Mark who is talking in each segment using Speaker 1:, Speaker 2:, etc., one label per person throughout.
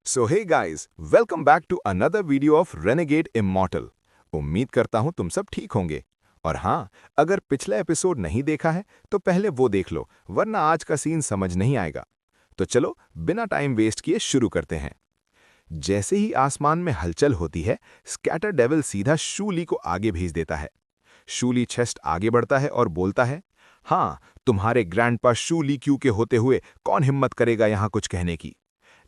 Speaker 1: So hey guys, welcome back to another video of Renegade Immortal. उम्मीद करता हूं तुम सब ठीक होंगे। और हाँ, अगर पिछला एपिसोड नहीं देखा है तो पहले वो देख लो, वरना आज का सीन समझ नहीं आएगा। तो चलो बिना टाइम वेस्ट किए शुरू करते हैं। जैसे ही आसमान में हलचल होती है, स्कैटर डेविल सीधा शूली को आगे भेज देता है। शूली चेस्ट आगे बढ़ता है और बोलता है, हाँ, तुम्हारे ग्रैंडपा शूली क्यू के होते हुए कौन हिम्मत करेगा यहाँ कुछ कहने की।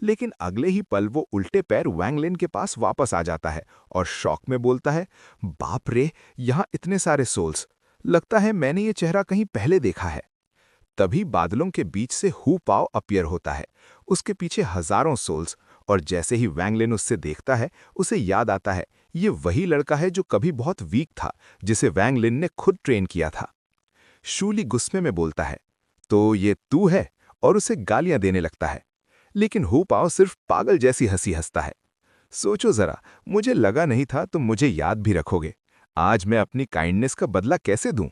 Speaker 1: लेकिन अगले ही पल वो उल्टे पैर वैंगलिन के पास वापस आ जाता है और शॉक में बोलता है, बाप रे, यहाँ इतने सारे सोल्स। लगता है मैंने ये चेहरा कहीं पहले देखा है। तभी बादलों के बीच से हु पाव अपीयर होता है। उसके पीछे हजारों सोल्स। और जैसे ही वैंगलिन उससे देखता है, उसे याद आता है ये वही लड़का है जो कभी बहुत वीक था, जिसे वैंगलिन ने खुद ट्रेन किया था। शूली गुस्से में बोलता है, तो ये तू है, और उसे गालियां देने लगता है। लेकिन हु पाव सिर्फ पागल जैसी हंसी हंसता है। सोचो जरा, मुझे लगा नहीं था तुम मुझे याद भी रखोगे। आज मैं अपनी काइंडनेस का बदला कैसे दूं?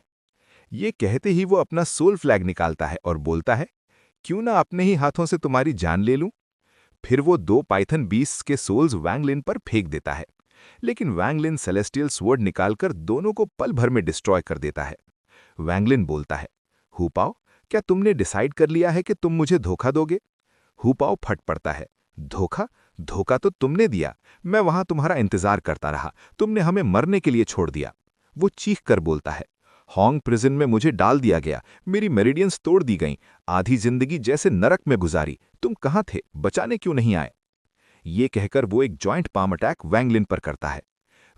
Speaker 1: ये कहते ही वो अपना सोल फ्लैग निकालता है और बोलता है, क्यों ना अपने ही हाथों से तुम्हारी जान ले लूं। फिर वो दो पाइथन बीस्ट्स के सोल्स वैंगलिन पर फेंक देता है। लेकिन वैंगलिन सेलेस्टियल स्वॉर्ड निकालकर दोनों को पल भर में डिस्ट्रॉय कर देता है। वैंगलिन बोलता है, हु पाव, क्या तुमने डिसाइड कर लिया है कि तुम मुझे धोखा दोगे? हु पाव फट पड़ता है, धोखा? धोखा तो तुमने दिया। मैं वहां तुम्हारा इंतजार करता रहा, तुमने हमें मरने के लिए छोड़ दिया। वो चीख कर बोलता है, हॉन्ग प्रिजन में मुझे डाल दिया गया, मेरी मेरिडियंस तोड़ दी गईं, आधी जिंदगी जैसे नरक में गुजारी। तुम कहाँ थे? बचाने क्यों नहीं आए? ये कहकर वो एक जॉइंट पाम अटैक वैंगलिन पर करता है।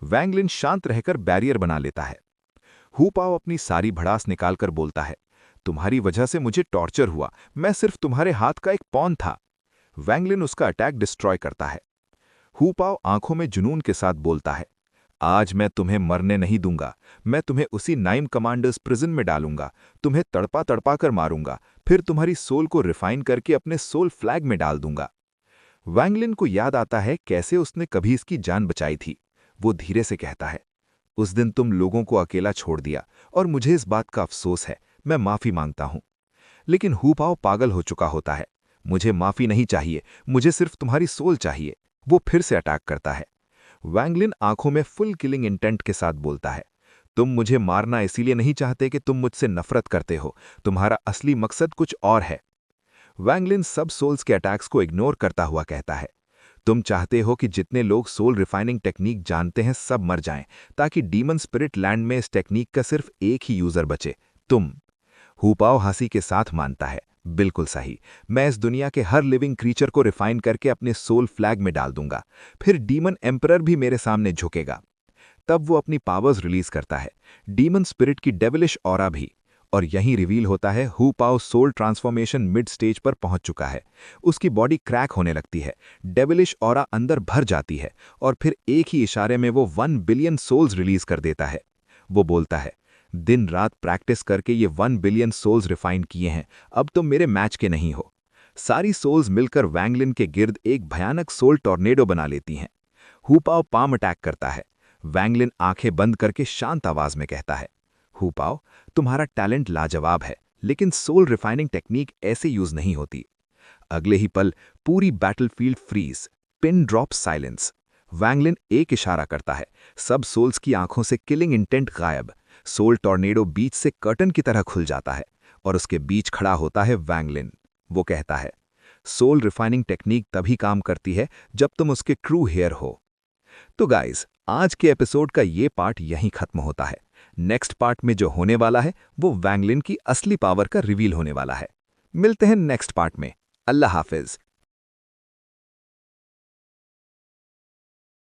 Speaker 1: वैंगलिन शांत रहकर बैरियर बना लेता है। हु पाव अपनी सारी भड़ास निकालकर बोलता है, तुम्हारी वजह से मुझे टॉर्चर हुआ, मैं सिर्फ तुम्हारे हाथ का एक पॉन था। वैंगलिन उसका अटैक डिस्ट्रॉय करता है। हु पाव आंखों में जुनून के साथ बोलता है, आज मैं तुम्हें मरने नहीं दूंगा। मैं तुम्हें उसी नाइम कमांडर्स प्रिजन में डालूंगा, तुम्हें तड़पा तड़पा कर मारूंगा, फिर तुम्हारी सोल को रिफाइन करके अपने सोल फ्लैग में डाल दूंगा। वैंगलिन को याद आता है कैसे उसने कभी इसकी जान बचाई थी। वो धीरे से कहता है, उस दिन तुम लोगों को अकेला छोड़ दिया और मुझे इस बात का अफसोस है, मैं माफी मांगता हूं। लेकिन हु पाव पागल हो चुका होता है। मुझे माफी नहीं चाहिए, मुझे सिर्फ तुम्हारी सोल चाहिए। वो फिर से अटैक करता है। वैंगलिन आंखों में फुल किलिंग इंटेंट के साथ बोलता है, तुम मुझे मारना इसीलिए नहीं चाहते कि तुम मुझसे नफरत करते हो, तुम्हारा असली मकसद कुछ और है। वैंगलिन सब सोल्स के अटैक्स को इग्नोर करता हुआ कहता है, तुम चाहते हो कि जितने लोग सोल रिफाइनिंग टेक्निक जानते हैं सब मर जाएं, ताकि डीमन स्पिरिट लैंड में इस टेक्निक का सिर्फ एक ही यूजर बचे, तुम। हु पाव हंसी के साथ मानता है, बिल्कुल सही, मैं इस दुनिया के हर लिविंग क्रीचर को रिफाइन करके अपने सोल फ्लैग में डाल दूंगा, फिर डीमन एम्परर भी मेरे सामने झुकेगा। तब वो अपनी पावर्स रिलीज करता है, डीमन स्पिरिट की डेविलिश ऑरा भी। और यहीं रिवील होता है हु पाव सोल ट्रांसफॉर्मेशन मिड स्टेज पर पहुंच चुका है। उसकी बॉडी क्रैक होने लगती है, डेविलिश ऑरा अंदर भर जाती है, और फिर एक ही इशारे में वो 1 बिलियन सोल्स रिलीज कर देता है। वो बोलता है, दिन रात प्रैक्टिस करके ये 1 बिलियन सोल्स रिफाइन किए हैं, अब तुम मेरे मैच के नहीं हो। सारी सोल्स मिलकर वैंगलिन के गिर्द एक भयानक सोल टॉर्नेडो बना लेती हैं। हु पाव पाम अटैक करता है। वैंगलिन आंखें बंद करके शांत आवाज में कहता है, हु पाव, तुम्हारा टैलेंट लाजवाब है, लेकिन सोल रिफाइनिंग टेक्निक ऐसे यूज नहीं होती। अगले ही पल पूरी battlefield freeze, pin drop silence. Wanglin एक इशारा करता है, सब सोल्स की आंखों से किलिंग इंटेंट गायब। सोल टॉर्नेडो बीच से कर्टन की तरह खुल जाता है, और उसके बीच खड़ा होता है वैंगलिन। वो कहता है, सोल रिफाइनिंग टेक्निक तभी काम करती है जब तुम उसके ट्रू हेयर हो। तो गाइज, आज के एपिसोड का ये पार्ट यहीं खत्म होता है। नेक्स्ट पार्ट में जो होने वाला है वो वैंगलिन की असली पावर का रिवील होने वाला है। मिलते हैं नेक्स्ट पार्ट में। अल्लाह हाफिज।